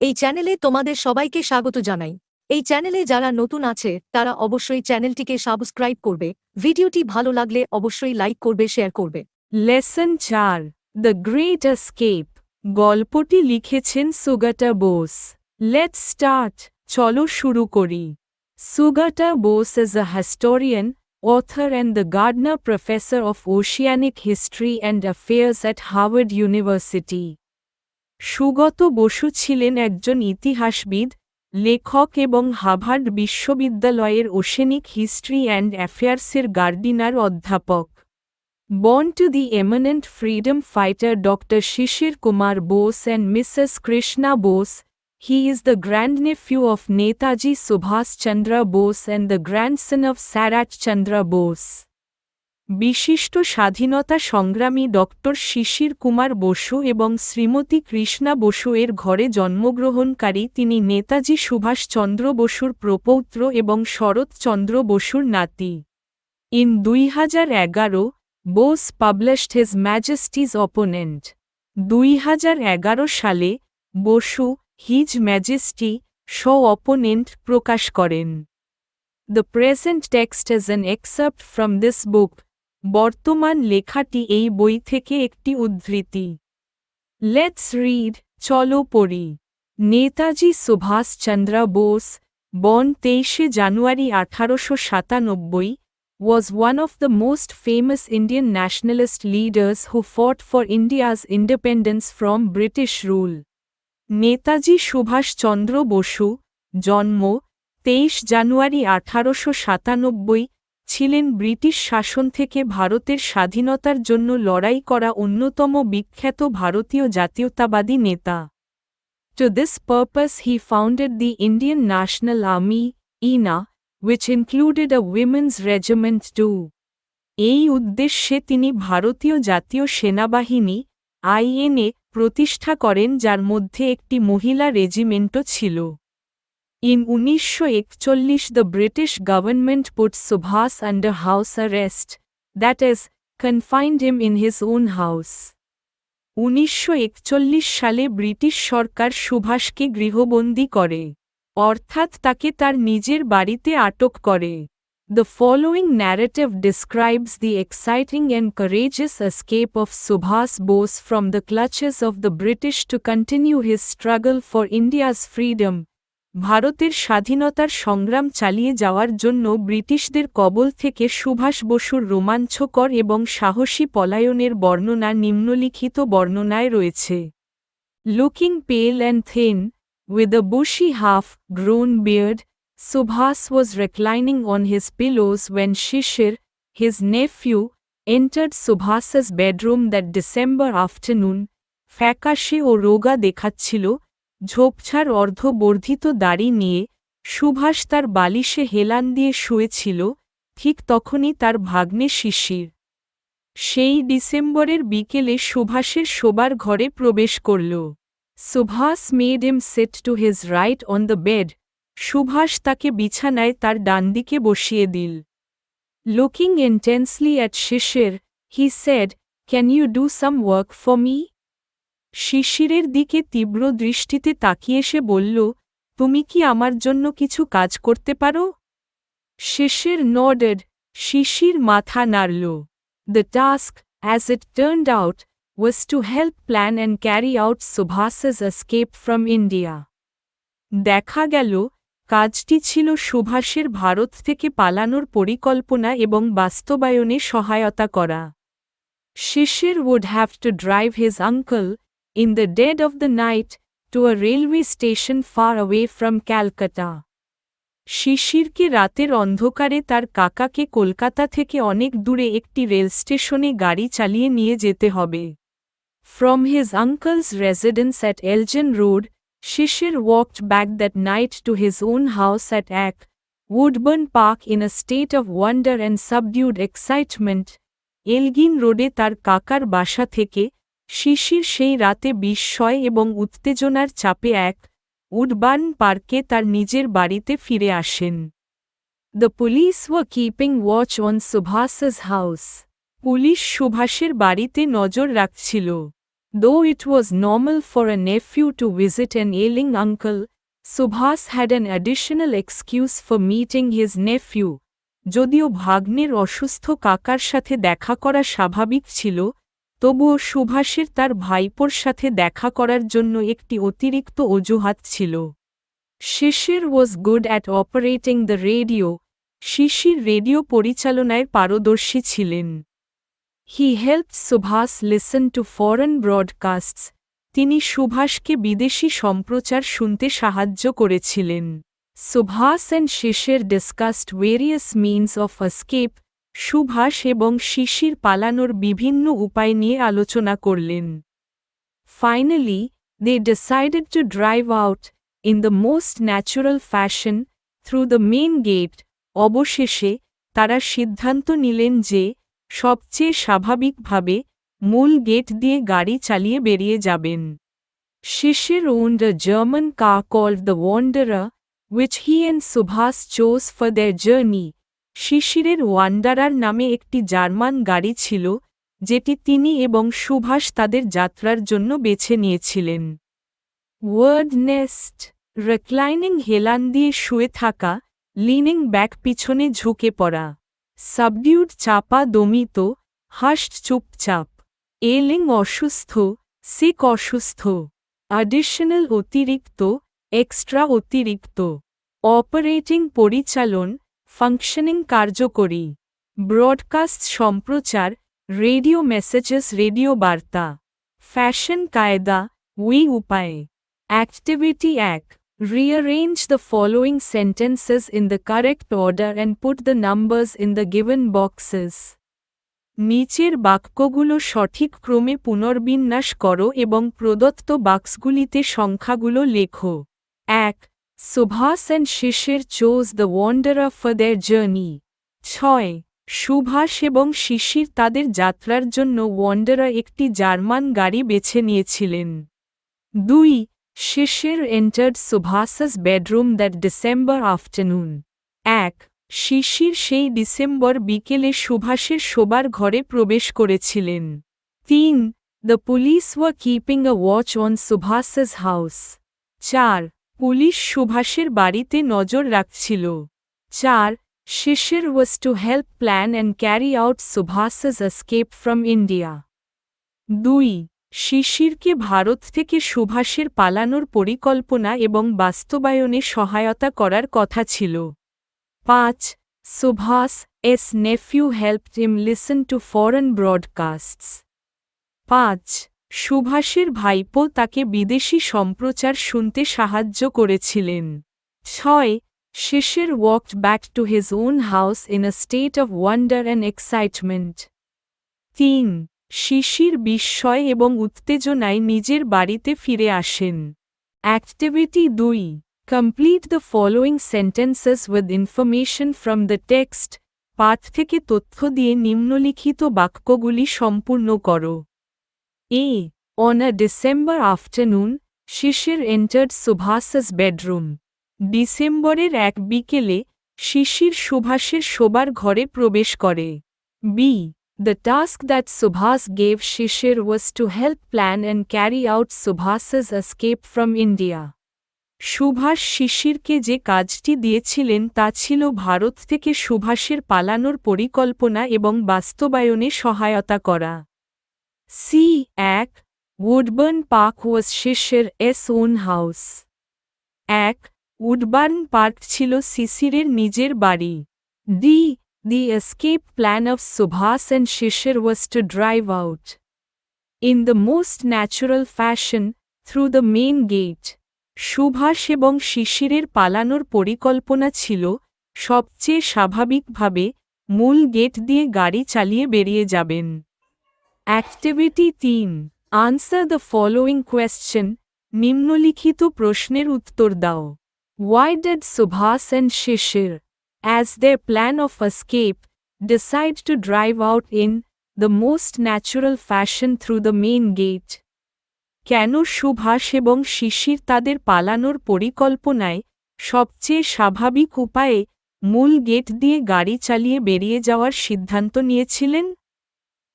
এই চ্যানেলে তোমাদের সবাইকে স্বাগত জানাই। এই চ্যানেলে যারা নতুন আছে তারা অবশ্যই চ্যানেলটিকে সাবস্ক্রাইব করবে। ভিডিওটি ভালো লাগলে অবশ্যই লাইক করবে, শেয়ার করবে। Lesson 4 the great escape. গল্পটি লিখেছেন সুগাটা বোস। লেটস স্টার্ট, চলো শুরু করি। Sugata Bose is a historian, author and the Gardner Professor of Oceanic History and Affairs at Harvard University. Sugata Bose ছিলেন একজন ইতিহাসবিদ, লেখক এবং হার্ভার্ড বিশ্ববিদ্যালয়ের ওশেনিক হিস্ট্রি অ্যান্ড অ্যাফেয়ার্সের গার্ডিনার অধ্যাপক। Born to the eminent freedom fighter Dr. Shishir Kumar Bose and Mrs. Krishna Bose, he is the grandnephew of Netaji Subhas Chandra Bose and the grandson of Sarat Chandra Bose. বিশিষ্ট স্বাধীনতা সংগ্রামী doctor শিশির কুমার বসু এবং শ্রীমতী কৃষ্ণা বসু এর ঘরে জন্মগ্রহণকারী তিনি নেতাজি সুভাষচন্দ্র বসুর প্রপৌত্র এবং শরৎচন্দ্র বসুর নাতি। In 2011, Bose published His Majesty's Opponent. 2011 সালে Basu his majesty's opponent প্রকাশ করেন। The present text is an excerpt from this book. বর্তমান লেখাটি এই বই থেকে একটি উদ্ধৃতি। লেটস রিড, চলো পড়ি। Netaji Subhash Chandra Bose, born 23 January 1897, was one of the most famous Indian nationalist leaders who fought for India's independence from British rule. Netaji Subhash চন্দ্র বসু, জন্ম 23 জানুয়ারি 1897, ছিলেন ব্রিটিশ শাসন থেকে ভারতের স্বাধীনতার জন্য লড়াই করা অন্যতম বিখ্যাত ভারতীয় জাতীয়তাবাদী নেতা। To this purpose he founded the Indian National Army, INA, which included a women's regiment too. এই উদ্দেশ্যে তিনি ভারতীয় জাতীয় সেনাবাহিনী, INA, প্রতিষ্ঠা করেন যার মধ্যে একটি মহিলা রেজিমেন্টও ছিল। In 1941 the British government put Subhas under house arrest, that is, confined him in his own house. 1941 সালে ব্রিটিশ সরকার সুভাষকে গৃহবন্দী করে, অর্থাৎ তাকে তার নিজের বাড়িতে আটক করে। The following narrative describes the exciting and courageous escape of Subhas Bose from the clutches of the British to continue his struggle for India's freedom. ভারতের স্বাধীনতার সংগ্রাম চালিয়ে যাওয়ার জন্য ব্রিটিশদের কবল থেকে সুভাষ বসুর রোমাঞ্চকর এবং সাহসী পলায়নের বর্ণনা নিম্নলিখিত বর্ণনায় রয়েছে। Looking pale and thin, with a bushy half-grown beard, Subhas was reclining on his pillows when Shishir, his nephew, entered Subhas's bedroom that December afternoon. ফ্যাকাশে ও রোগা দেখাচ্ছিল, ঝোপঝাড় অর্ধবর্ধিত দাড়ি নিয়ে, সুভাষ তার বালিশে হেলান দিয়ে শুয়েছিল, ঠিক তখনই তার ভাগ্নে শিশির সেই ডিসেম্বরের বিকেলে সুভাষের শোবার ঘরে প্রবেশ করল। Subhas made him sit to his right on the bed, Subhas তাকে বিছানায় তার ডানদিকে বসিয়ে দিল। Looking intensely at Sisir, he said, can you do some work for me? শিশিরের দিকে তীব্র দৃষ্টিতে তাকিয়ে সে বলল, তুমি কি আমার জন্য কিছু কাজ করতে পারো? শিশির নডেড, শিশির মাথা নাড়ল। The task, as it turned out, was to help plan and carry out Subhas's escape from India. দেখা গেল, কাজটি ছিল সুভাষের ভারত থেকে পালানোর পরিকল্পনা এবং বাস্তবায়নে সহায়তা করা। Shishir would have to drive his uncle, in the dead of the night, to a railway station far away from Calcutta. শিশিরকে রাতের অন্ধকারে তার কাকাকে কলকাতা থেকে অনেক দূরে একটি রেল স্টেশনে গাড়ি চালিয়ে নিয়ে যেতে হবে। From his uncle's residence at Elgin Road, Shishir walked back that night to his own house at Ack, Woodburn Park in a state of wonder and subdued excitement. Elgin রোডে তার কাকার বাসা থেকে শিশির সেই রাতে বিস্ময় এবং উত্তেজনার চাপে এক উডবার্ন পার্কে তার নিজের বাড়িতে ফিরে আসেন। The police were keeping watch on Subhas's house. Police সুভাষের বাড়িতে নজর রাখছিল। Though it was normal for a nephew to visit an ailing uncle, Subhas had an additional excuse for meeting his nephew. যদিও ভাগ্নের অসুস্থ কাকার সাথে দেখা করা স্বাভাবিক ছিল, তবুও সুভাষের তার ভাইপোর সাথে দেখা করার জন্য একটি অতিরিক্ত অজুহাত ছিল। Sisir was good at operating the radio. Sisir radio পরিচালনায় পারদর্শী ছিলেন। He helped Subhas listen to foreign broadcasts. তিনি সুভাষকে বিদেশি সম্প্রচার শুনতে সাহায্য করেছিলেন। Subhas and Sisir discussed various means of escape. Subhas এবং শিশির পালানোর বিভিন্ন উপায় নিয়ে আলোচনা করলেন। Finally, they decided to drive out, in the most natural fashion, through the main gate. অবশেষে তারা সিদ্ধান্ত নিলেন যে সবচেয়ে স্বাভাবিকভাবে মূল গেট দিয়ে গাড়ি চালিয়ে বেরিয়ে যাবেন। শিশির owned a German car called the Wanderer, which he and Subhas chose for their journey. শিশিরের ওয়ান্ডারার নামে একটি জার্মান গাড়ি ছিল, যেটি তিনি এবং সুভাষ তাদের যাত্রার জন্য বেছে নিয়েছিলেন। ওয়ার্ড নেস্ট, রেক্লাইনিং হেলান দিয়ে শুয়ে থাকা, লিনিং ব্যাক পিছনে ঝুঁকে পড়া। সাবডিউড চাপা দমিত, হাস্ট চুপচাপ। এলিং অসুস্থ, সিক অসুস্থ। অ্যাডিশনাল অতিরিক্ত, এক্সট্রা অতিরিক্ত। অপারেটিং পরিচালন, ফাংশনিং কার্যকরী। ব্রডকাস্ট সম্প্রচার, রেডিও মেসেজেস রেডিও বার্তা। ফ্যাশন কায়দা, উপায়ে। Activity 1. Rearrange the following sentences in the correct order and put the numbers in the given boxes. নিচের বাক্যগুলো সঠিক ক্রমে পুনর্বিন্যাস করো এবং প্রদত্ত বাক্সগুলিতে সংখ্যাগুলো লেখো। 1. Subhas and Shishir chose the Wanderer for their journey. 6. Subhash এবং শিশির তাদের যাত্রার জন্য ওয়ান্ডারার একটি জার্মান গাড়ি বেছে নিয়েছিলেন। 2. Shishir entered Subhas's bedroom that December afternoon. 1. শিশির সেই ডিসেম্বর বিকেলে সুভাষের শোবার ঘরে প্রবেশ করেছিলেন। 3. The police were keeping a watch on Subhas's house. 4. Police সুভাষের বাড়িতে নজর রাখছিল। 4. Shishir was to help plan and carry out Subhas's escape from India. 2. শিশিরকে Bharat থেকে সুভাষের পালানোর পরিকল্পনা এবং বাস্তবায়নে সহায়তা করার কথা ছিল। 5. Subhas's nephew helped him listen to foreign broadcasts. 5. সুভাষের ভাইপো তাকে বিদেশি সম্প্রচার শুনতে সাহায্য করেছিলেন। 6. Shishir walked back to his own house in a state of wonder and excitement. 3. শিশির বিস্ময় এবং উত্তেজনায় নিজের বাড়িতে ফিরে আসেন। Activity 2. Complete the following sentences with information from the text. পাঠ থেকে তথ্য দিয়ে নিম্নলিখিত বাক্যগুলি সম্পূর্ণ করো। A. On a December afternoon, Shishir entered Subhas's bedroom. ডিসেম্বরের এক বিকেলে শিশির সুভাষের শোবার ঘরে প্রবেশ করে। B. The task that Subhas gave Shishir was to help plan and carry out Subhas's escape from India. Subhash শিশিরকে যে কাজটি দিয়েছিলেন তা ছিল ভারত থেকে সুভাষের পালানোর পরিকল্পনা এবং বাস্তবায়নে সহায়তা করা। C. 1. Woodburn Park was Shishir's own house. 1. Woodburn park ছিল শিশিরের নিজের বাড়ি। D. The escape plan of Subhas and Shishir was to drive out, in the most natural fashion, through the main gate. Subhash এবং শিশিরের পালানোর পরিকল্পনা ছিল সবচেয়ে স্বাভাবিকভাবে মূল গেট দিয়ে গাড়ি চালিয়ে বেরিয়ে যাবেন। Activity 3. Answer the following question. নিম্নলিখিত প্রশ্নের উত্তর দাও। Why did Subhas and Shishir, as their plan of escape, decide to drive out in the most natural fashion through the main gate? কেন সুভাষ এবং শিশির তাদের পালানোর পরিকল্পনায় সবচেয়ে স্বাভাবিক উপায়ে মূল গেট দিয়ে গাড়ি চালিয়ে বেরিয়ে যাওয়ার সিদ্ধান্ত নিয়েছিলেন?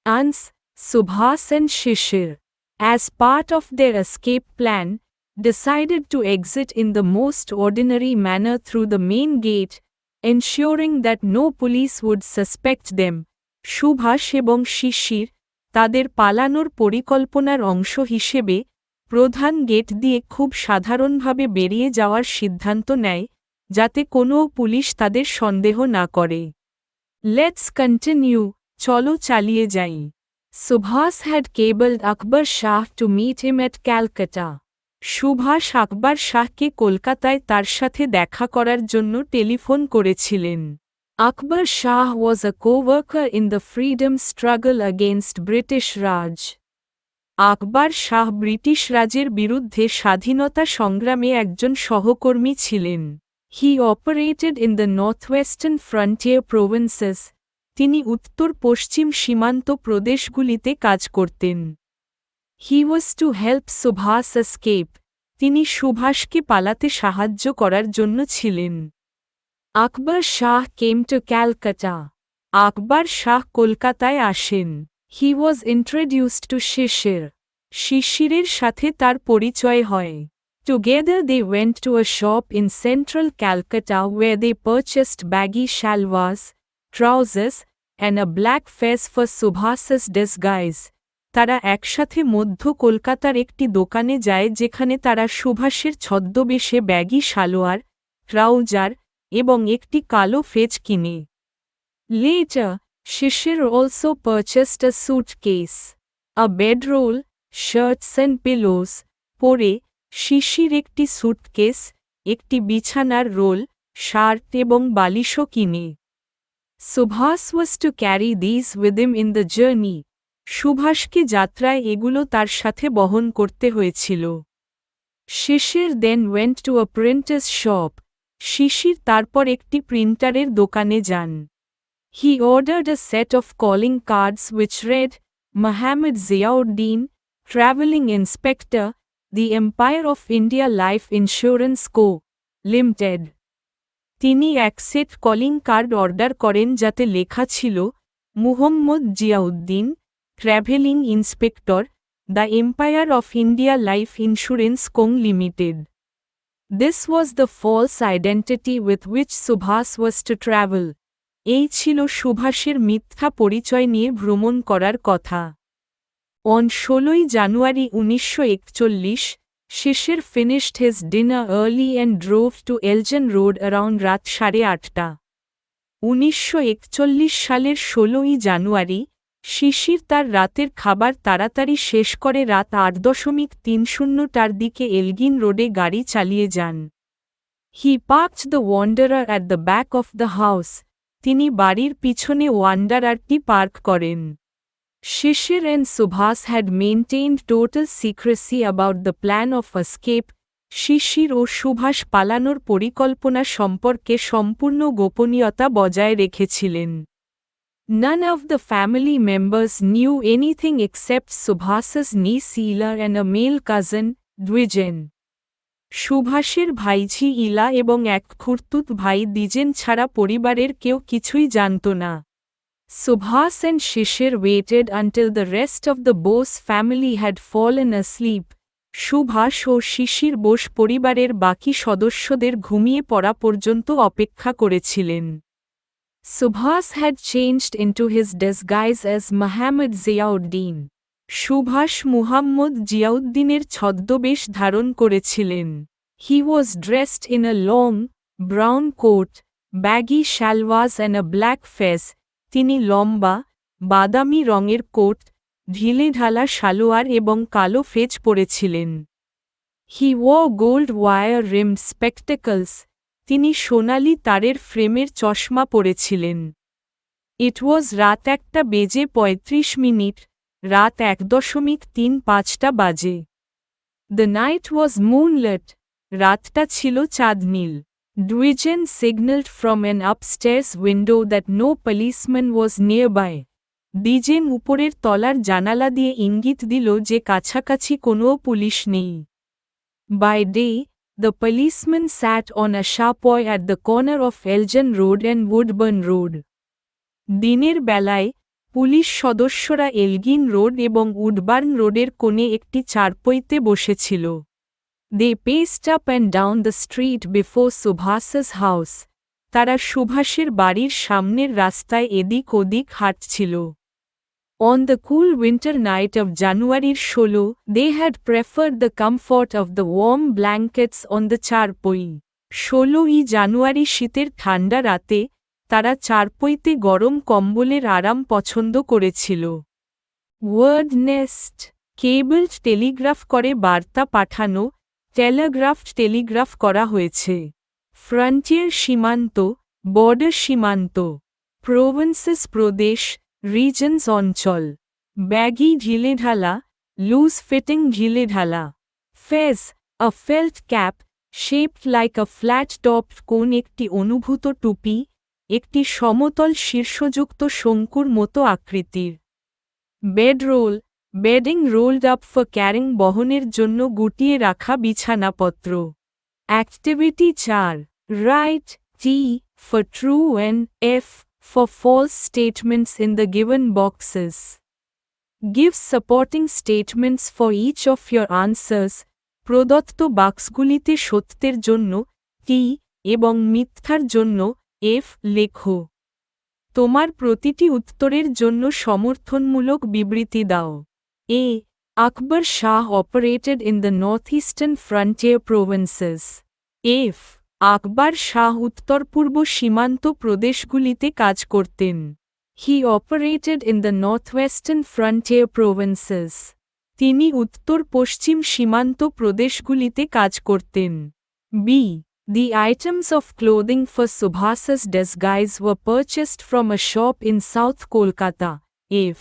আনস, Subhas and Shishir. as part of their escape plan, decided to exit in the most ordinary manner through the main gate, ensuring that no police would suspect them. Subhash এবং শিশির তাদের পালানোর পরিকল্পনার অংশ হিসেবে প্রধান গেট দিয়ে খুব সাধারণভাবে বেরিয়ে যাওয়ার সিদ্ধান্ত নেয়, যাতে কোনো পুলিশ তাদের সন্দেহ না করে। লেটস কন্টিনিউ, চলো চালিয়ে যাই। Subhas had cabled Akbar Shah to meet him at Calcutta. Subhas Akbar শাহকে কলকাতায় তার সাথে দেখা করার জন্য টেলিফোন করেছিলেন। Akbar Shah was a co-worker in the freedom struggle against British Raj. Akbar Shah British রাজের বিরুদ্ধে স্বাধীনতা সংগ্রামে একজন সহকর্মী ছিলেন। He operated in the northwestern frontier provinces. তিনি উত্তর পশ্চিম সীমান্ত প্রদেশগুলিতে কাজ করতেন। He was to help Subhas escape. তিনি সুভাষকে পালাতে সাহায্য করার জন্য ছিলেন। আকবর শাহ came to Calcutta. আকবর শাহ কলকাতায় আসেন। He was introduced to শিশির। শিশিরের সাথে তার পরিচয় হয়। Together they went to a shop in central Calcutta where they purchased baggy shalwars, trousers, and a black fez for Subhas's disguise. তারা একসাথে মধ্য কলকাতার একটি দোকানে যায় যেখানে তারা সুভাষের ছদ্মবেশে ব্যাগি সালোয়ার, ট্রাউজার এবং একটি কালো ফেজ কিনে। Later, Shishir also purchased a suitcase, a bedroll, shirts and pillows. পরে শিশির একটি সুটকেস, একটি বিছানার রোল, শার্ট এবং বালিশও কিনে। Subhas was to carry these with him in the journey. সুভাষকে যাত্রায় এগুলো তার সাথে বহন করতে হয়েছিল। শিশির then went to a printer's shop. শিশির তারপর একটি প্রিন্টারের দোকানে যান। He ordered a set of calling cards which read, Mohammad Ziauddin, Travelling Inspector, The Empire of India Life Insurance Co. Limited. তিনি এক সেট কলিং কার্ড অর্ডার করেন যাতে লেখা ছিল, Muhammad Ziauddin, travelling inspector, the empire of India life insurance co limited. This was the false identity with which Subhas was to travel. এই ছিল সুভাষের মিথ্যা পরিচয় নিয়ে ভ্রমণ করার কথা। On 16 January 1941, Shishir finished his dinner early and drove to Elgin Road around রাত 8:30। 1941 সালের 16 জানুয়ারি, শিশির তার রাতের খাবার তাড়াতাড়ি শেষ করে রাত 8:30টার দিকে এলগিন রোডে গাড়ি চালিয়ে যান। He parked the Wanderer at the back of the house. তিনি বাড়ির পিছনে ওয়ান্ডারারটি পার্ক করেন। Shishir and Subhas had maintained total secrecy about the plan of escape. শিশির ও সুভাষ পালানোর পরিকল্পনা সম্পর্কে সম্পূর্ণ গোপনীয়তা বজায় রেখেছিলেন। None of the family members knew anything except Subhas's niece Ila and a male cousin, Dwijen. সুভাষের ভাইঝি ইলা এবং এক খুড়তুত ভাই দ্বিজেন ছাড়া পরিবারের কেউ কিছুই জানত না। Subhas and Shishir waited until the rest of the Bose family had fallen asleep. Subhash ও শিশির বোস পরিবারের বাকি সদস্যদের ঘুমিয়ে পড়া পর্যন্ত অপেক্ষা করেছিলেন। Subhas had changed into his disguise as Mohammad Ziauddin. Subhash Muhammad জিয়াউদ্দিনের ছদ্মবেশ ধারণ করেছিলেন। He was dressed in a long, brown coat, baggy shalwars and a black fez. তিনি লম্বা, বাদামি রঙের কোট, ঢিলেঢালা সালোয়ার এবং কালো phase পরেছিলেন। He wore gold wire-rimmed spectacles. তিনি সোনালি তারের ফ্রেমের চশমা পরেছিলেন। It was রাত 1:35, রাত 1:35 বাজে। The night was moonlit. রাতটা ছিল চাঁদনীল। Dwijen signaled from an upstairs window that no policeman was nearby. Dwijen উপরের তলার জানালা দিয়ে ইঙ্গিত দিল যে কাছাকাছি কোনো পুলিশ নেই। By day, the policeman sat on a chapoy at the corner of Elgin Road and Woodburn Road. দিনের বেলায়, পুলিশ সদস্যরা এলগিন রোড এবং উডবার্ন রোডের কোণে একটি চারপইতে বসেছিল। They paced up and down the street before Subhas's house. তারা সুভাষের বাড়ির সামনের রাস্তায় এদিক ওদিক হাঁটছিল। On the cool winter night of January 16, they had preferred the comfort of the warm blankets on the charpoy. 16ই জানুয়ারি শীতের ঠান্ডা রাতে তারা চারপইতে গরম কম্বলের আরাম পছন্দ করেছিল। ওয়ার্ড নেস্ট, কেবলড টেলিগ্রাফ করে বার্তা পাঠানো, টেলিগ্রাফড টেলিগ্রাফ করা হয়েছে। ফ্রন্টিয়ার সীমান্ত, বর্ডার সীমান্ত। প্রভিন্সেস প্রদেশ, রিজনস অঞ্চল। ব্যাগি ঢিলেঢালা, লুজ ফিটিং ঢিলেঢালা। Fez, a felt cap, shaped like a flat topped cone একটি অনুভূত টুপি, একটি সমতল শীর্ষযুক্ত শঙ্কুর মতো আকৃতির। Bedroll, bedding rolled up for carrying বহনের জন্য গুটিয়ে রাখা বিছানাপত্র। Activity 4, write T for true and F for false statements in the given boxes. Give supporting statements for each of your answers. প্রদত্ত বাক্সগুলিতে সত্যের জন্য T এবং মিথ্যার জন্য F লেখো। তোমার প্রতিটি উত্তরের জন্য সমর্থনমূলক বিবৃতি দাও। A. Akbar Shah operated in the northeastern frontier provinces. F. আকবর শাহ উত্তর-পূর্ব সীমান্ত প্রদেশগুলিতে কাজ করতেন। He operated in the northwestern frontier provinces. তিনি উত্তর-পশ্চিম সীমান্ত প্রদেশগুলিতে কাজ করতেন। B. The items of clothing for Subhas's disguise were purchased from a shop in South Kolkata. F.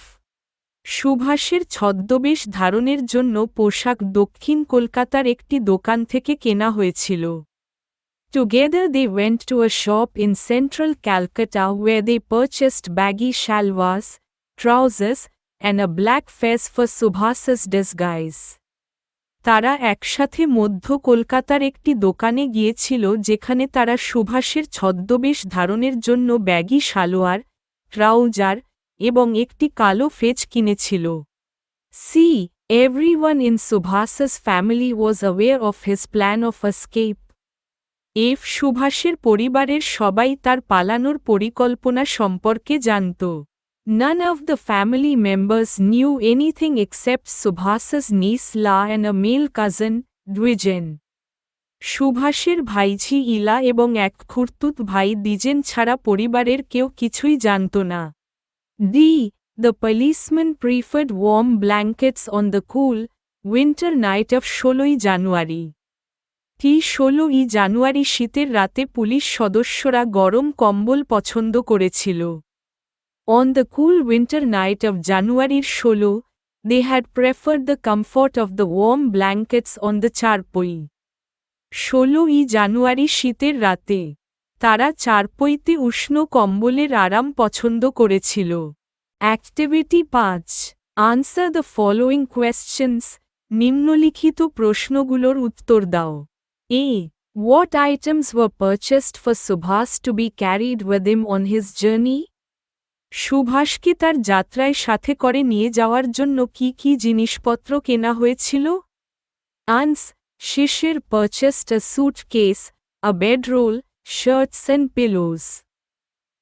সুভাষের ছদ্মবেশ ধারণের জন্য পোশাক দক্ষিণ কলকাতার একটি দোকান থেকে কেনা হয়েছিল। Together they went to a shop in central Calcutta where they purchased baggy shalwars, trousers, and a black fez for Subhas's disguise. তারা একসাথে মধ্য কলকাতার একটি দোকানে গিয়েছিল যেখানে তারা সুভাষের ছদ্মবেশ ধারণের জন্য ব্যাগি সালোয়ার, ট্রাউজার এবং একটি কালো ফেজ কিনেছিল। C. Everyone in Subhas's family was aware of his plan of escape. F. সুভাষের পরিবারের সবাই তার পালানোর পরিকল্পনা সম্পর্কে জানত। None of the family members knew anything except Subhas's niece La and a male cousin, Dwijen. সুভাষের ভাইঝি ইলা এবং এক খুড়তুত ভাই দ্বিজেন ছাড়া পরিবারের কেউ কিছুই জানত না। D. The policeman preferred warm blankets on the cool, winter night of 16 জানুয়ারি। 16 জানুয়ারি শীতের রাতে পুলিশ সদস্যরা গরম কম্বল পছন্দ করেছিল। On the cool winter night of January 16, they had preferred the comfort of the warm blankets on the charpoy. 16 জানুয়ারি শীতের রাতে তারা চারপইতে উষ্ণ কম্বলের আরাম পছন্দ করেছিল। Activity 5, answer the following questions. নিম্নলিখিত প্রশ্নগুলোর উত্তর দাও। A. What items were purchased for Subhas to be carried with him on his journey? সুভাষকে তার যাত্রায় সাথে করে নিয়ে যাওয়ার জন্য কি কি জিনিসপত্র কেনা হয়েছিল? Ans. Shishir purchased a suitcase, a bedroll, shirts and pillows.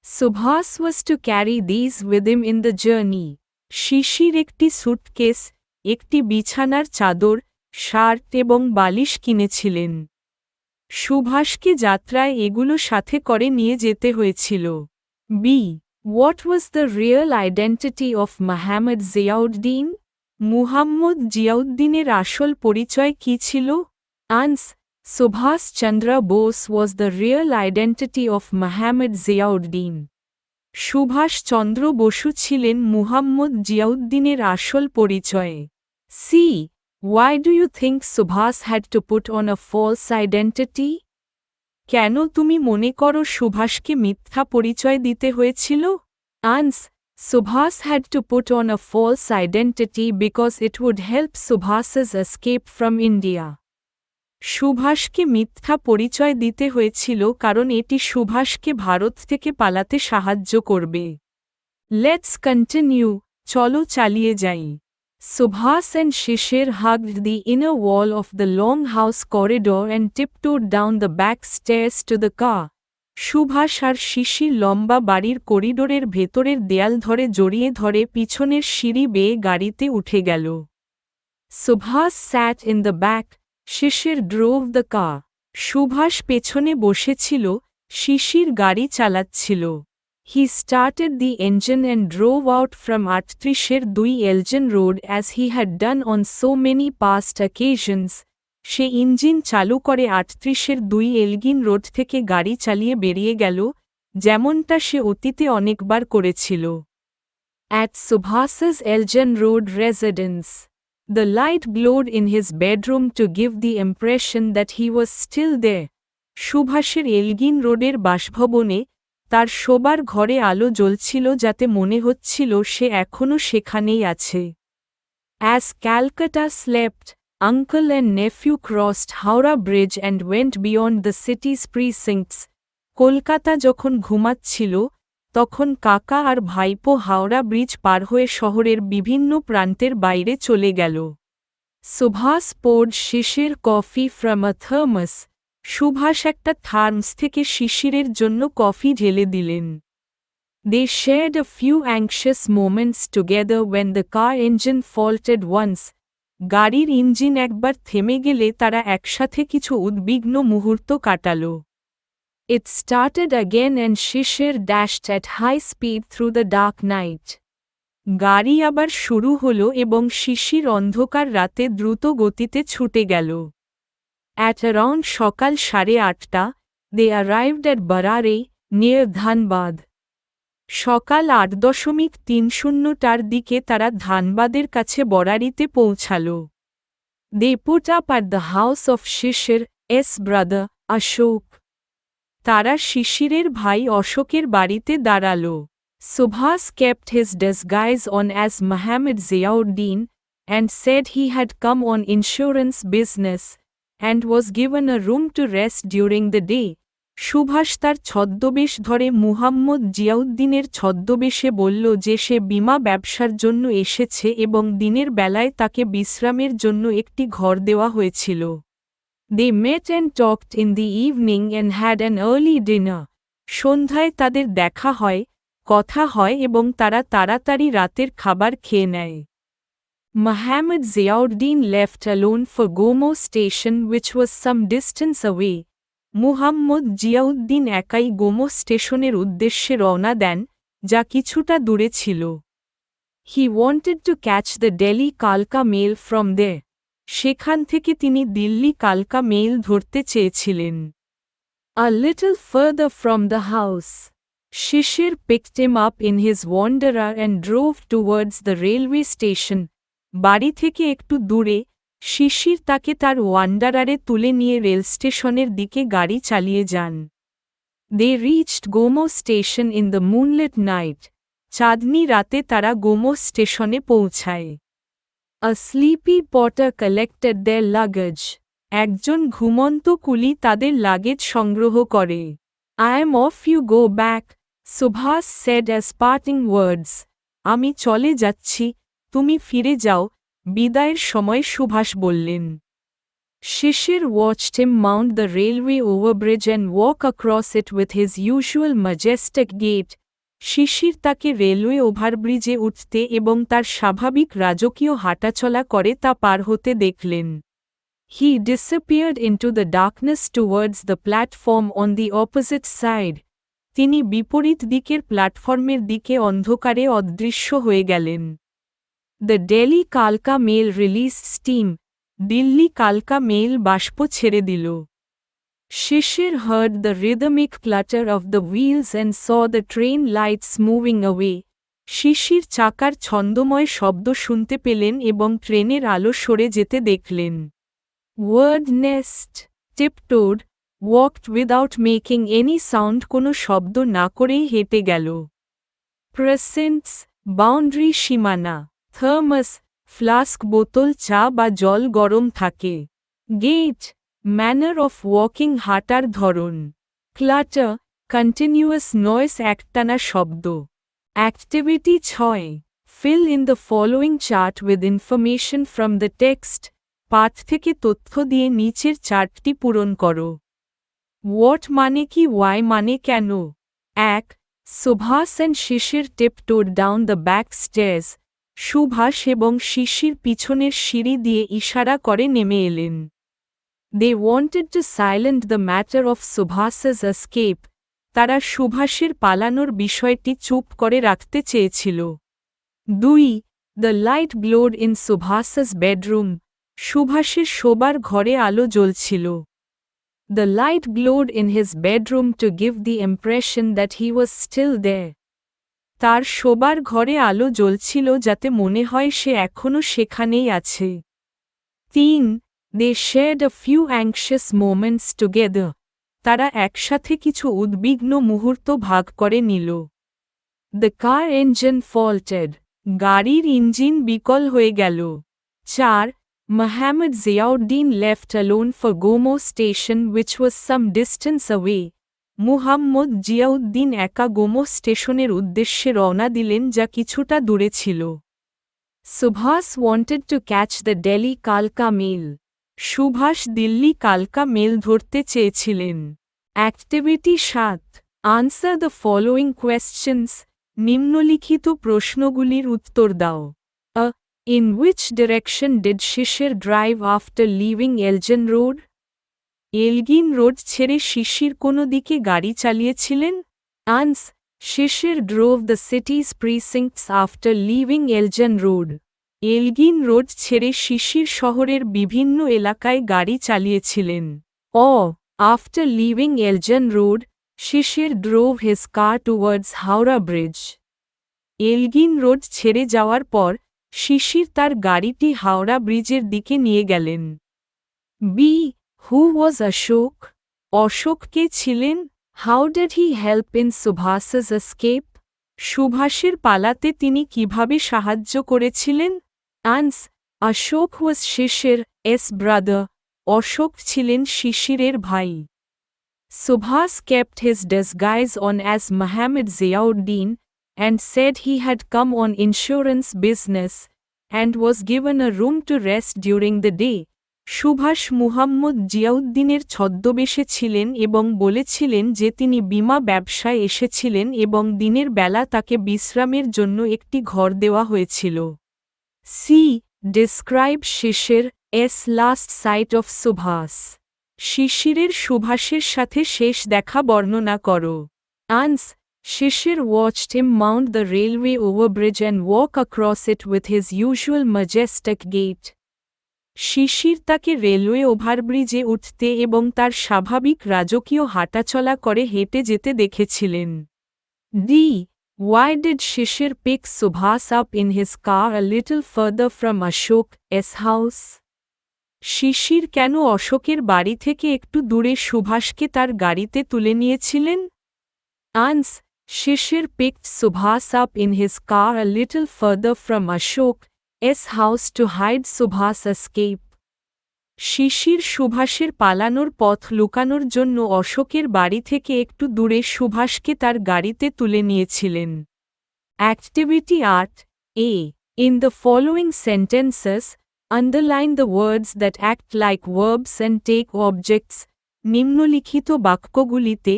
Subhas was to carry these with him in the journey. শিশির একটি সুটকেস, একটি বিছানার চাদর, শার্ট এবং বালিশ কিনেছিলেন। সুভাষকে যাত্রায় এগুলো সাথে করে নিয়ে যেতে হয়েছিল। B. What was the real identity of Muhammad Ziauddin? Muhammad জিয়াউদ্দিনের আসল পরিচয় কী ছিল? Ans. Subhas Chandra Bose was the real identity of Muhammad Ziauddin. Subhash চন্দ্র বসু ছিলেন মুহাম্মদ জিয়াউদ্দিনের আসল পরিচয়। C. Why do you think Subhas had to put on a false identity? কেন তুমি মনে করো সুভাষকে মিথ্যা পরিচয় দিতে হয়েছিল? Ans. Subhas had to put on a false identity because it would help Subhas's escape from India. সুভাষকে মিথ্যা পরিচয় দিতে হয়েছিল কারণ এটি সুভাষকে ভারত থেকে পালাতে সাহায্য করবে। লেটস কন্টিনিউ, চলো চালিয়ে যাই। Subhas and Shishir hugged the inner wall of the long house corridor and tiptoed down the back stairs to the car. Subhash আর শিশির লম্বা বাড়ির করিডোরের ভেতরের দেয়াল ধরে জড়িয়ে ধরে পিছনের সিঁড়ি বেয়ে গাড়িতে উঠে গেল। Subhas sat in the back, Shishir drove the car. Subhash পেছনে বসেছিল, শিশির গাড়ি চালাচ্ছিল। He started the engine and drove out from 38-এর 2 Elgin Road as he had done on so many past occasions. Say engine চালু করে 38-এর 2 এলগিন রোড থেকে গাড়ি চালিয়ে বেরিয়ে গেল, যেমনটা সে অতীতে অনেকবার করেছিল। At Subhas's Elgin Road residence, the light glowed in his bedroom to give the impression that he was still there. সুভাষের এলগিন রোডের বাসভবনে তার শোবার ঘরে আলো জ্বলছিল যাতে মনে হচ্ছিল সে এখনও সেখানেই আছে। As Calcutta slept, uncle and nephew crossed Howrah Bridge and went beyond the city's precincts. Kolkata যখন ঘুমাচ্ছিল, তখন কাকা আর ভাইপো হাওড়া ব্রিজ পার হয়ে শহরের বিভিন্ন প্রান্তের বাইরে চলে গেল। Subhas poured Shishir coffee from a thermos. Subhash একটা থার্মস থেকে শিশিরের জন্য কফি ঢেলে দিলেন। They shared a few anxious moments together when the car engine faltered once. গাড়ির ইঞ্জিন একবার থেমে গেলে তারা একসাথে কিছু উদ্বিগ্ন মুহূর্ত কাটাল। It started again and Shishir dashed at high speed through the dark night. গাড়ি আবার শুরু হল এবং শিশির অন্ধকার রাতে দ্রুত গতিতে ছুটে গেল। At around সকাল 8:30, they arrived at Barare, near Dhanbad. সকাল 8:30টার দিকে তারা ধানবাদের কাছে বরারিতে পৌঁছাল। They put up at the house of Shishir's brother, Ashok. তারা শিশিরের ভাই অশোকের বাড়িতে দাঁড়াল। Subhas kept his disguise on as Mohammad Ziauddin, and said he had come on insurance business, and was given a room to rest during the day. Subhash তার ছদ্মবেশ ধরে মুহাম্মদ জিয়াউদ্দিনের ছদ্মবেশে বলল যে সে বীমা ব্যবসার জন্য এসেছে এবং দিনের বেলায় তাকে বিশ্রামের জন্য একটি ঘর দেওয়া হয়েছিল। They met and talked in the evening and had an early dinner. সন্ধ্যায় তাদের দেখা হয়, কথা হয় এবং তারা তাড়াতাড়ি রাতের খাবার খেয়ে নেয়। Mohammad Ziauddin left alone for Gomo station, which was some distance away. Muhammad Ziauddin একাই গোমো স্টেশনের উদ্দেশ্যে রওনা দেন, যা কিছুটা দূরে ছিল। He wanted to catch the Delhi Kalka mail from there. সেখান থেকে তিনি দিল্লি কালকা মেইল ধরতে চেয়েছিলেন। A little further from the house, Shishir picked him up in his Wanderer and drove towards the railway station. বাড়ি থেকে একটু দূরে, শিশির তাকে তার ওয়ান্ডারারে তুলে নিয়ে রেল স্টেশনের দিকে গাড়ি চালিয়ে যান। They reached Gomo station in the moonlit night. চাঁদনি রাতে তারা গোমো স্টেশনে পৌঁছায়। A sleepy porter collected their luggage. একজন ঘুমন্ত কুলি তাদের লাগেজ সংগ্রহ করে। I am off, you go back, Subhas said as parting words. আমি চলে যাচ্ছি, তুমি ফিরে যাও, বিদায়ের সময় সুভাষ বললেন। Shishir watched him mount the railway overbridge and walk across it with his usual majestic gait. শিশির তাকে রেলওয়ে ওভারব্রিজে উঠতে এবং তার স্বাভাবিক রাজকীয় হাঁটাচলা করে তা পার হতে দেখলেন। He disappeared into the darkness towards the platform on the opposite side. তিনি বিপরীত দিকের প্ল্যাটফর্মের দিকে অন্ধকারে অদৃশ্য হয়ে গেলেন। The Delhi Kalka mail released steam. Delhi কালকা মেইল বাষ্প ছেড়ে দিল। Shishir heard the rhythmic clatter of the wheels and saw the train lights moving away. শিশির চাকার ছন্দময় শব্দ শুনতে পেলেন এবং ট্রেনের আলো সরে যেতে দেখলেন। Word nest, tiptoed, walked without making any sound, কোনো শব্দ না করেই হেঁটে গেল। Precincts, boundary সীমানা, thermos, ফ্লাস্ক বোতল চা বা জল গরম থাকে। গেট, ম্যানার অফ ওয়াকিং হাঁটার ধরন। ক্লাটার, কন্টিনিউয়াস নয়েস একটানা শব্দ। Activity 6. Fill in the following chart with information from the text. পাঠ থেকে তথ্য দিয়ে নিচের চার্টটি পূরণ করো। What মানে কি, why মানে কেন? 1. Subhas and Shishir tiptoed down the back stairs. Subhash এবং শিশির পিছনের সিঁড়ি দিয়ে ইশারা করে নেমে এলেন। They wanted to silence the matter of Subhas's escape. তারা সুভাষের পালানোর বিষয়টি চুপ করে রাখতে চেয়েছিল। 2. The light glowed in Subhas's bedroom. সুভাষের শোবার ঘরে আলো জ্বলছিল। The light glowed in his bedroom to give the impression that he was still there. তার শোবার ঘরে আলো জ্বলছিল যাতে মনে হয় সে এখনও সেখানেই আছে। 3. They shared a few anxious moments together. তারা একসাথে কিছু উদ্বিগ্ন মুহূর্ত ভাগ করে নিল। The car engine faltered. গাড়ির ইঞ্জিন বিকল হয়ে গেল। 4. Mohammad Ziauddin left alone for Gomo station which was some distance away. Muhammad Ziauddin একা গোমো স্টেশনের উদ্দেশ্যে রওনা দিলেন যা কিছুটা দূরে ছিল। Subhas wanted to catch the Delhi Kalka mail. Subhash Delhi কালকা মেল ধরতে চেয়েছিলেন। Activity 7. Answer the following questions. নিম্নলিখিত প্রশ্নগুলির উত্তর দাও। A. In which direction did Shishir drive after leaving Elgin Road? Elgin road ছেড়ে শিশির কোন দিকে গাড়ি চালিয়েছিলেন? Ans. Shishir drove the city's precincts after leaving Elgin Road. Elgin road ছেড়ে শিশির শহরের বিভিন্ন এলাকায় গাড়ি চালিয়েছিলেন। O. After leaving Elgin Road, Shishir drove his car towards Howrah Bridge. Elgin road ছেড়ে যাওয়ার পর শিশির তার গাড়িটি হাওড়া ব্রিজের দিকে নিয়ে গেলেন। B. Who was Ashok? Ashok কে ছিলেন? How did he help in Subhas's escape? সুভাষের পালাতে তিনি কিভাবে সাহায্য করেছিলেন? Ans. Ashok was Shishir's brother. Ashok ছিলেন শিশিরের ভাই। Subhas kept his disguise on as Mohammad Ziauddin and said he had come on insurance business and was given a room to rest during the day. Subhash Muhammad জিয়াউদ্দিনের ছদ্মবেশে ছিলেন এবং বলেছিলেন যে তিনি বীমা ব্যবসায় এসেছিলেন এবং দিনের বেলা তাকে বিশ্রামের জন্য একটি ঘর দেওয়া হয়েছিল। C. Describe Shishir's last sight of Subhas. শিশিরের সুভাষের সাথে শেষ দেখা বর্ণনা করো। Ans. Shishir watched him mount the railway overbridge and walk across it with his usual majestic gait. শিশির তাকে রেলওয়ে ওভারব্রিজে উঠতে এবং তার স্বাভাবিক রাজকীয় হাঁটাচলা করে হেঁটে যেতে দেখেছিলেন। D. Why did Shishir pick Subhas up in his car a little further from Ashok's house? শিশির কেন অশোকের বাড়ি থেকে একটু দূরে সুভাষকে তার গাড়িতে তুলে নিয়েছিলেন? Ans. Shishir picked Subhas up in his car a little further from Ashok's house to hide Subhas' escape. শিশির সুভাষের পালানোর পথ লুকানোর জন্য অশোকের বাড়ি থেকে একটু দূরে সুভাষকে তার গাড়িতে তুলে নিয়েছিলেন। Activity 8. A. In the following sentences, underline the words that act like verbs and take objects. নিম্নলিখিত বাক্যগুলিতে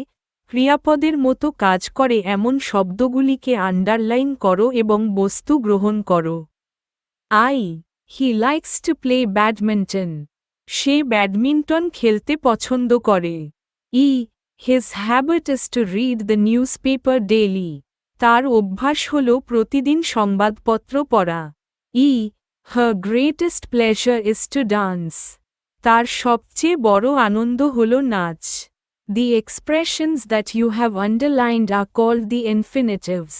ক্রিয়াপদের মতো কাজ করে এমন শব্দগুলিকে আন্ডারলাইন করো এবং বস্তু গ্রহণ করো। I. He likes to play badminton. Say badminton খেলতে পছন্দ করে। E. His habit is to read the newspaper daily. তার অভ্যাস হল প্রতিদিন সংবাদপত্র পড়া। E. Her greatest pleasure is to dance. তার সবচেয়ে বড় আনন্দ হল নাচ। The expressions that you have underlined are called the infinitives.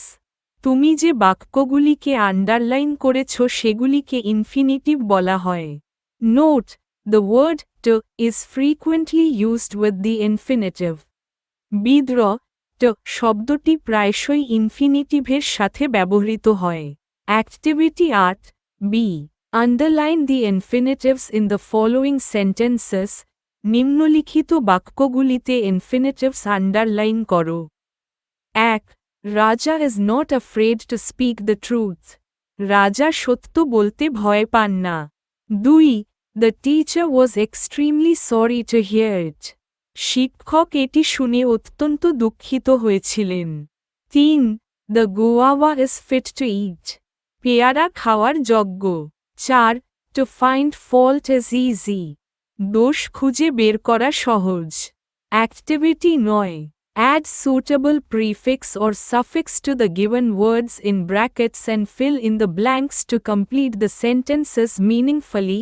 তুমি যে বাক্যগুলিকে আন্ডারলাইন করেছ সেগুলিকে ইনফিনিটিভ বলা হয়। Note, the word to is frequently used with the infinitive. বিদ্র to শব্দটি প্রায়শই ইনফিনিটিভের সাথে ব্যবহৃত হয়। Activity 8. B. Underline the infinitives in the following sentences. নিম্নলিখিত বাক্যগুলিতে ইনফিনিটিভস আন্ডারলাইন করো। 1. Raja is not afraid to speak the truth. রাজা সত্য বলতে ভয় পান না। 2. The teacher was extremely sorry to hear it. শিক্ষক এটি শুনে অত্যন্ত দুঃখিত হয়েছিলেন। 3. The guava is fit to eat. পেয়ারা খাওয়ার যোগ্য। 4. To find fault is easy. দোষ খুঁজে বের করা সহজ। Activity 9. Add suitable prefix or suffix to the given words in brackets and fill in the blanks to complete the sentences meaningfully.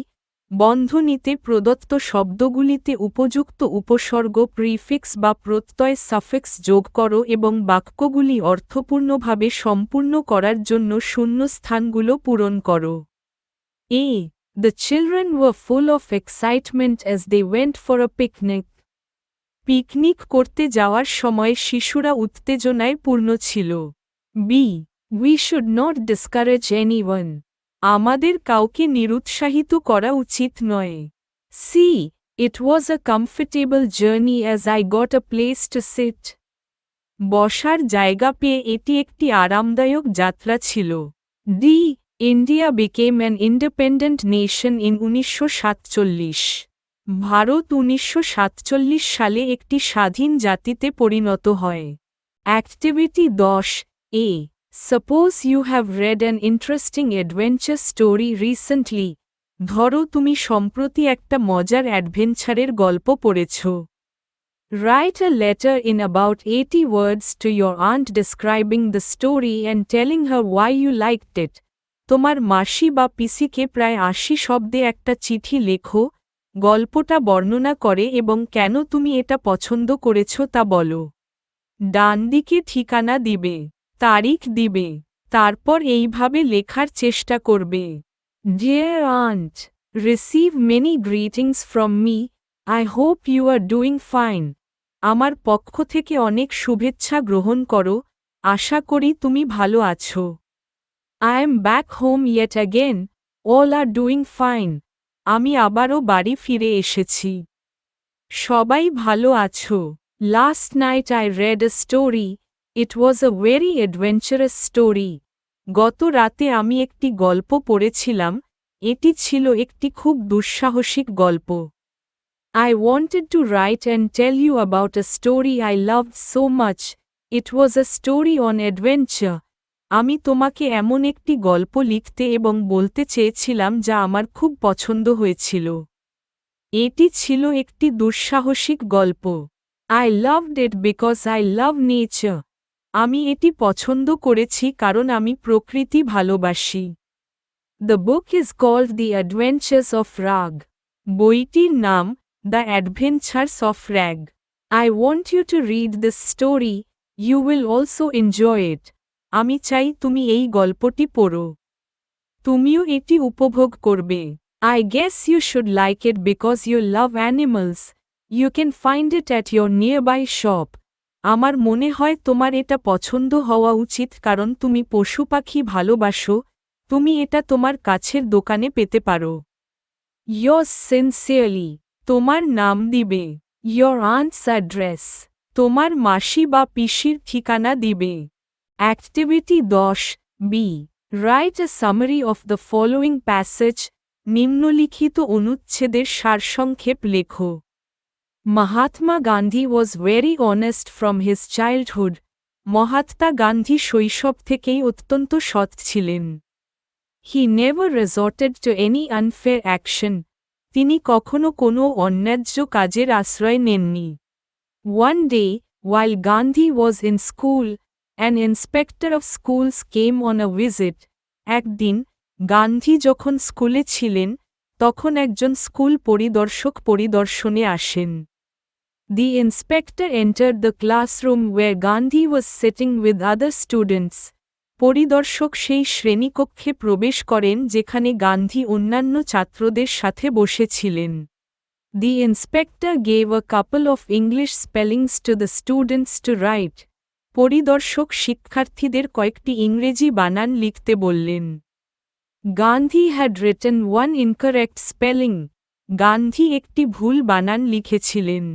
বন্ধনীতে প্রদত্ত শব্দগুলিতে উপযুক্ত উপসর্গ প্রিফিক্স বা প্রত্যয় সাফিক্স যোগ করো এবং বাক্যগুলি অর্থপূর্ণভাবে সম্পূর্ণ করার জন্য শূন্যস্থানগুলো পূরণ করো। A. The children were full of excitement as they went for a picnic. Picnic করতে যাওয়ার সময় শিশুরা উত্তেজনায় পূর্ণ ছিল। B. We should not discourage anyone. আমাদের কাউকে নিরুৎসাহিত করা উচিত নয়। C. It was a comfortable journey as I got a place to sit. বসার জায়গা পেয়ে এটি একটি আরামদায়ক যাত্রা ছিল। D. India became an independent nation in 1947. Bharat 1947 সালে একটি স্বাধীন জাতিতে পরিণত হয়। Activity 10. A. Suppose you have read an interesting adventure story recently. ধরো তুমি সম্প্রতি একটা মজার অ্যাডভেঞ্চারের গল্প পড়েছ। Write a letter in about 80 words to your aunt describing the story and telling her why you liked it. তোমার মাসি বা পিসিকে প্রায় 80 শব্দে একটা চিঠি লেখো, গল্পটা বর্ণনা করে এবং কেন তুমি এটা পছন্দ করেছ তা বলো। ডান দিকে ঠিকানা দিবে, তারিখ দিবে, তারপর এইভাবে লেখার চেষ্টা করবে। Dear aunt, receive many greetings from me. I hope you are doing fine. আমার পক্ষ থেকে অনেক শুভেচ্ছা গ্রহণ করো, আশা করি তুমি ভালো আছো। I am back home yet again. All are doing fine. আমি আবারও বাড়ি ফিরে এসেছি। সবাই ভালো আছো। Last night I read a story. It was a very adventurous story. গত রাতে আমি একটি গল্প পড়েছিলাম, এটি ছিল একটি খুব দুঃসাহসিক গল্প। I wanted to write and tell you about a story I loved so much. It was a story on adventure. আমি তোমাকে এমন একটি গল্প লিখতে এবং বলতে চেয়েছিলাম যা আমার খুব পছন্দ হয়েছিল। এটি ছিল একটি দুঃসাহসিক গল্প। I loved it because I love nature. আমি এটি পছন্দ করেছি কারণ আমি প্রকৃতি ভালোবাসি। The book is called The Adventures of Rag. বইটির নাম The Adventures of Rag. I want you to read this story. You will also enjoy it. আমি চাই তুমি এই গল্পটি পড়ো। তুমিও এটি উপভোগ করবে। I guess you should like it because you love animals. You can find it at your nearby shop. আমার মনে হয় তোমার এটা পছন্দ হওয়া উচিত কারণ তুমি পশু পাখি ভালোবাসো, তুমি এটা তোমার কাছের দোকানে পেতে পারো। Yours sincerely. তোমার নাম দিবে। Your aunt's address. তোমার মাসি বা পিসির ঠিকানা দিবে। Activity 10. B. Write a summary of the following passage. নিম্নলিখিত অনুচ্ছেদের সারসংক্ষেপ লেখো। Mahatma Gandhi was very honest from his childhood. Mahatma Gandhi শৈশব থেকেই অত্যন্ত সৎ ছিলেন। He never resorted to any unfair action. তিনি কখনো কোনো অন্যায্য কাজের আশ্রয় নেননি। One day, while Gandhi was in school, an inspector of schools came on a visit. একদিন গান্ধী যখন স্কুলে ছিলেন তখন একজন স্কুল পরিদর্শক পরিদর্শনে আসেন। The inspector entered the classroom where Gandhi was sitting with other students. পরিদর্শক সেই শ্রেণীকক্ষে প্রবেশ করেন যেখানে গান্ধী অন্যান্য ছাত্রদের সাথে বসেছিলেন। The inspector gave a couple of English spellings to the students to write. পরিদর্শক শিক্ষার্থীদের কয়েকটি ইংরেজি বানান লিখতে বললেন। Gandhi had written one incorrect spelling. Gandhi একটি ভুল বানান লিখেছিলেন।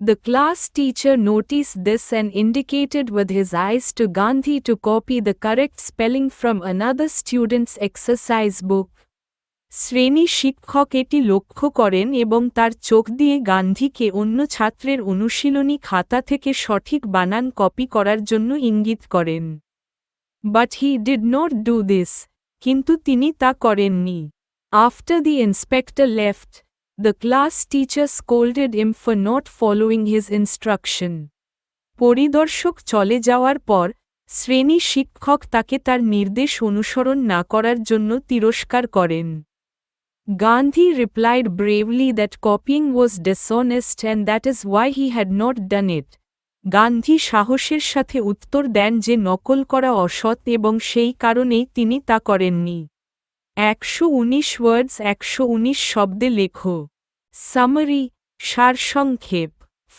The class teacher noticed this and indicated with his eyes to Gandhi to copy the correct spelling from another student's exercise book. শ্রেণী শিক্ষক এটি লক্ষ্য করেন এবং তার চোখ দিয়ে গান্ধীকে অন্য ছাত্রের অনুশীলনী খাতা থেকে সঠিক বানান কপি করার জন্য ইঙ্গিত করেন। But he did not do this. কিন্তু তিনি তা করেননি। After the inspector left, the class teacher scolded him for not following his instruction. পরিদর্শক চলে যাওয়ার পর শ্রেণী শিক্ষক তাকে তার নির্দেশ অনুসরণ না করার জন্য তিরস্কার করেন। Gandhi replied bravely that copying was dishonest and that is why he had not done it. Gandhi সাহসের সাথে উত্তর দেন যে নকল করা অসৎ এবং সেই কারণেই তিনি তা করেননি। 119 ওয়ার্ডস 119 শব্দে লেখো। সামারি, সারসংক্ষেপ।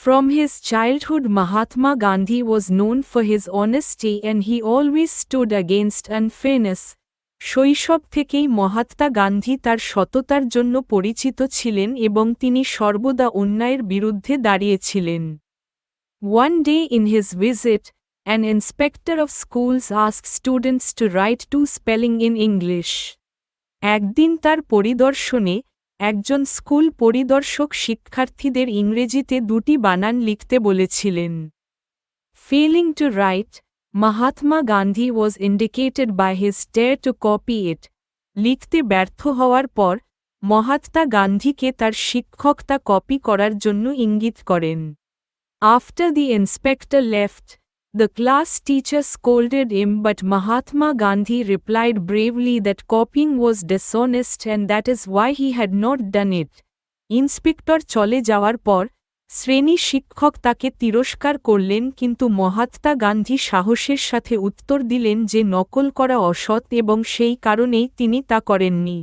From his childhood Mahatma Gandhi was known for his honesty and he always stood against unfairness. শৈশব থেকেই মহাত্মা গান্ধী তার সততার জন্য পরিচিত ছিলেন এবং তিনি সর্বদা অন্যায়ের বিরুদ্ধে দাঁড়িয়েছিলেন। One day in his visit, an inspector of schools asked students to write two spelling in English. একদিন তার পরিদর্শনে একজন স্কুল পরিদর্শক শিক্ষার্থীদের ইংরেজিতে দুটি বানান লিখতে বলেছিলেন। Failing to write, Mahatma Gandhi was indicated by his stare to copy it. লিখতে ব্যর্থ হওয়ার পর মহাত্মা গান্ধীকে তার শিক্ষক তা কপি করার জন্য ইঙ্গিত করেন। After the inspector left, the class teacher scolded him but Mahatma Gandhi replied bravely that copying was dishonest and that is why he had not done it. Inspector চলে যাওয়ার পর শ্রেণী শিক্ষক তাকে তিরস্কার করলেন কিন্তু মহাত্মা গান্ধী সাহসের সাথে উত্তর দিলেন যে নকল করা অসৎ এবং সেই কারণেই তিনি তা করেননি।